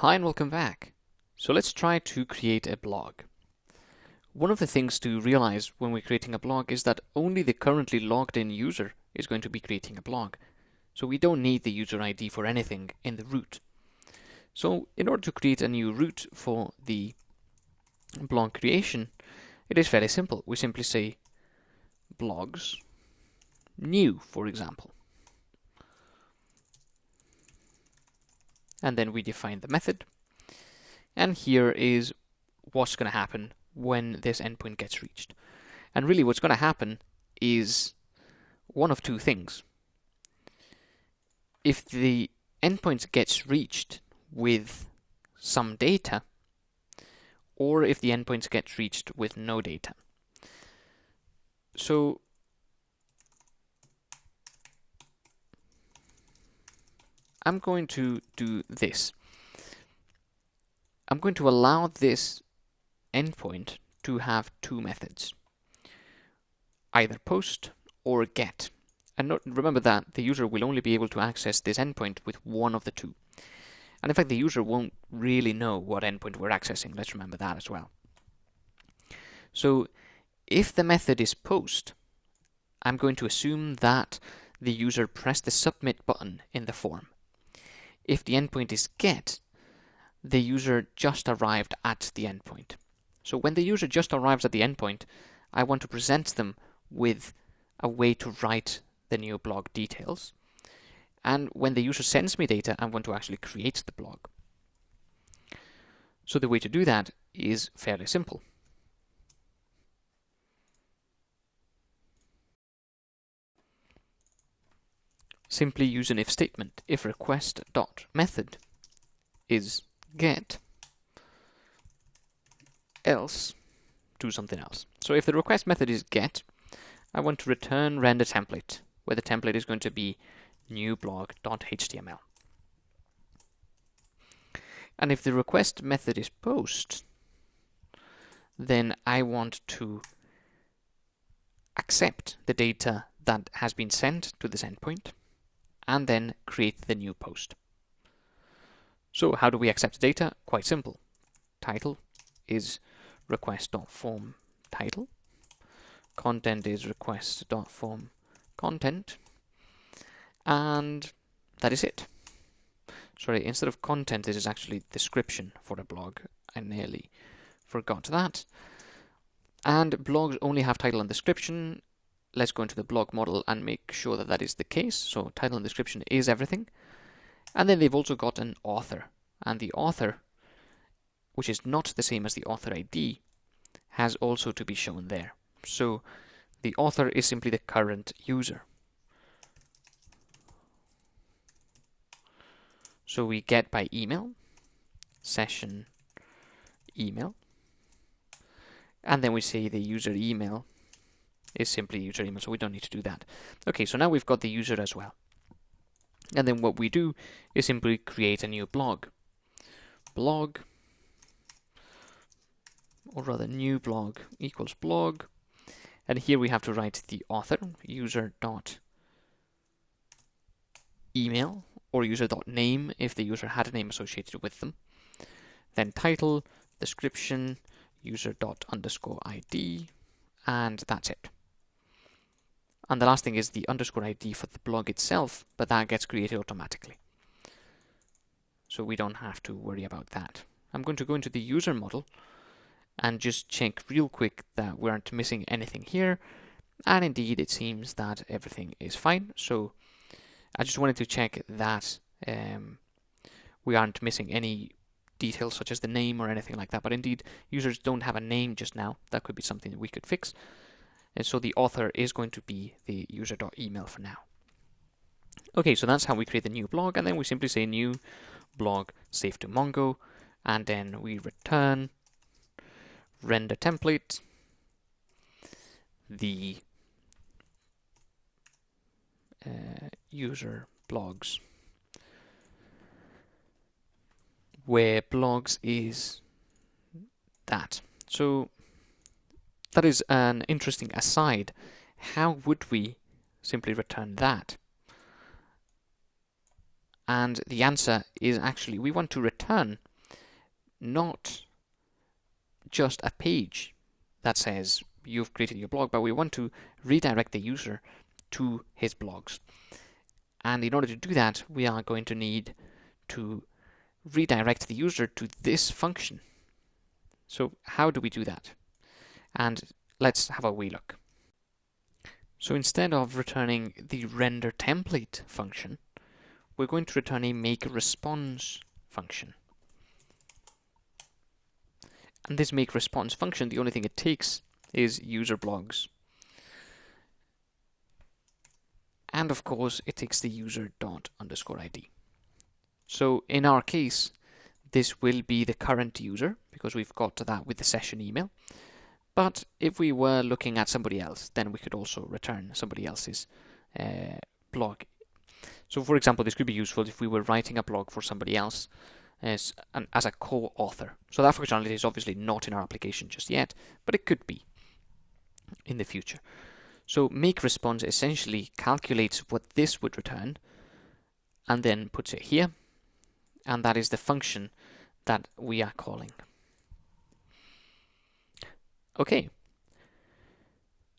Hi and welcome back. So let's try to create a blog. One of the things to realize when we're creating a blog is that only the currently logged in user is going to be creating a blog. So we don't need the user ID for anything in the root. So in order to create a new root for the blog creation, it is fairly simple. We simply say blogs new, for example. And then we define the method. And here is what's going to happen when this endpoint gets reached. And really what's going to happen is one of two things. If the endpoint gets reached with some data, or if the endpoint gets reached with no data. So I'm going to do this. I'm going to allow this endpoint to have two methods, either post or get. And remember that the user will only be able to access this endpoint with one of the two. And in fact, the user won't really know what endpoint we're accessing. Let's remember that as well. So if the method is post, I'm going to assume that the user pressed the submit button in the form. If the endpoint is get, the user just arrived at the endpoint. So when the user just arrives at the endpoint, I want to present them with a way to write the new blog details. And when the user sends me data, I want to actually create the blog. So the way to do that is fairly simple. Simply use an if statement. If request.method is get, else do something else. So if the request method is get, I want to return render template, where the template is going to be new blog.html. And if the request method is post, then I want to accept the data that has been sent to this endpoint and then create the new post. So how do we accept the data? Quite simple. Title is request.form title. Content is request.form content. And that is it. Sorry, instead of content, this is actually description for a blog. I nearly forgot that. And blogs only have title and description. Let's go into the blog model and make sure that that is the case. So title and description is everything. And then they've also got an author. And the author, which is not the same as the author ID, has also to be shown there. So the author is simply the current user. So we get by email, session email, and then we say the user email is simply user email, so we don't need to do that. Okay, so now we've got the user as well. And then what we do is simply create a new blog. Blog, or rather new blog equals blog. And here we have to write the author, user.email, or user.name if the user had a name associated with them. Then title, description, user._ID, and that's it. And the last thing is the _ID for the blog itself, but that gets created automatically. So we don't have to worry about that. I'm going to go into the user model and just check real quick that we aren't missing anything here. And indeed, it seems that everything is fine. So I just wanted to check that we aren't missing any details such as the name or anything like that. But indeed, users don't have a name just now. That could be something that we could fix. And so the author is going to be the user.email for now. Okay, so that's how we create the new blog. And then we simply say new blog save to Mongo. And then we return render template, the user blogs, where blogs is that. So that is an interesting aside. How would we simply return that? And the answer is actually we want to return not just a page that says you've created your blog, but we want to redirect the user to his blogs. And in order to do that, we are going to need to redirect the user to this function. So how do we do that? And let's have a wee look. So instead of returning the render template function, we're going to return a make response function. And this make response function, the only thing it takes is user blogs. And of course, it takes the user._id. So in our case, this will be the current user because we've got to that with the session email. But if we were looking at somebody else, then we could also return somebody else's blog. So for example, this could be useful if we were writing a blog for somebody else as a co-author. So that functionality is obviously not in our application just yet, but it could be in the future. So make response essentially calculates what this would return and then puts it here, and that is the function that we are calling. Okay,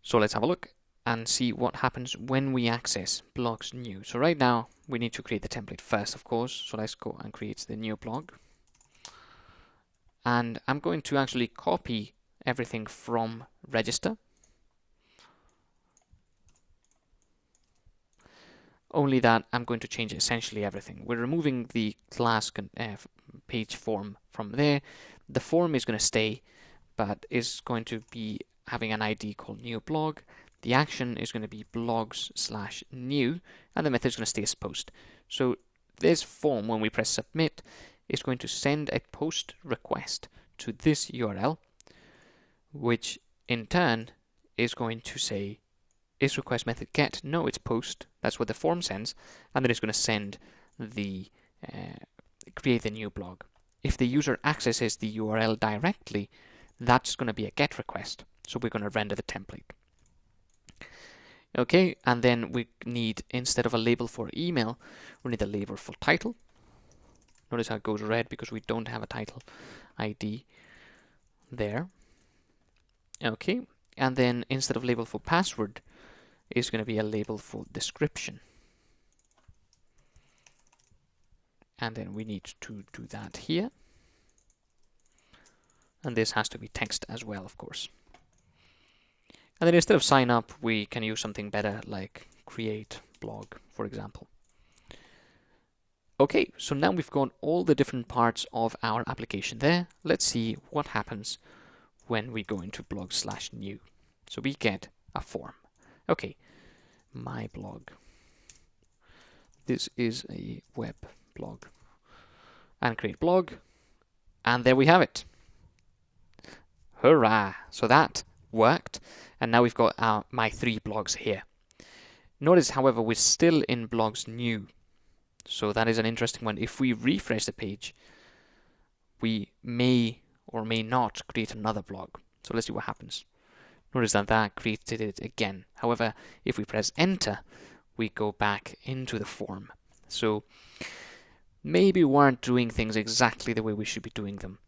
so let's have a look and see what happens when we access blogs new. So right now we need to create the template first, of course. So let's go and create the new blog. And I'm going to actually copy everything from register. Only that I'm going to change essentially everything. We're removing the class page form from there. The form is going to stay, but is going to be having an ID called new blog. The action is going to be blogs/new, and the method is going to stay as post. So this form, when we press submit, is going to send a post request to this URL, which in turn is going to say is request method get, no, it's post. That's what the form sends, and then it's going to send the create the new blog. If the user accesses the URL directly, that's going to be a get request. So we're going to render the template. Okay, and then we need, instead of a label for email, we need a label for title. Notice how it goes red because we don't have a title ID there. Okay, and then instead of label for password, is going to be a label for description. And then we need to do that here. And this has to be text as well, of course. And then instead of sign up, we can use something better like create blog, for example. Okay, so now we've got all the different parts of our application there. Let's see what happens when we go into blog/new. So we get a form. Okay, my blog. This is a web blog. And create blog. And there we have it. Hurrah! So that worked. And now we've got my 3 blogs here. Notice, however, we're still in blogs new. So that is an interesting one. If we refresh the page, we may or may not create another blog. So let's see what happens. Notice that created it again. However, if we press enter, we go back into the form. So maybe we weren't doing things exactly the way we should be doing them.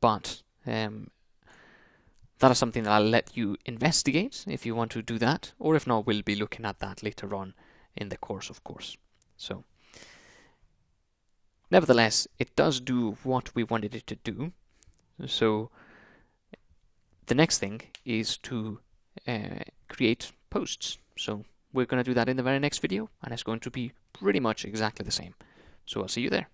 But that is something that I'll let you investigate if you want to do that, or if not, we'll be looking at that later on in the course, of course. So, nevertheless, it does do what we wanted it to do. So, the next thing is to create posts. So, we're going to do that in the very next video, and it's going to be pretty much exactly the same. So, I'll see you there.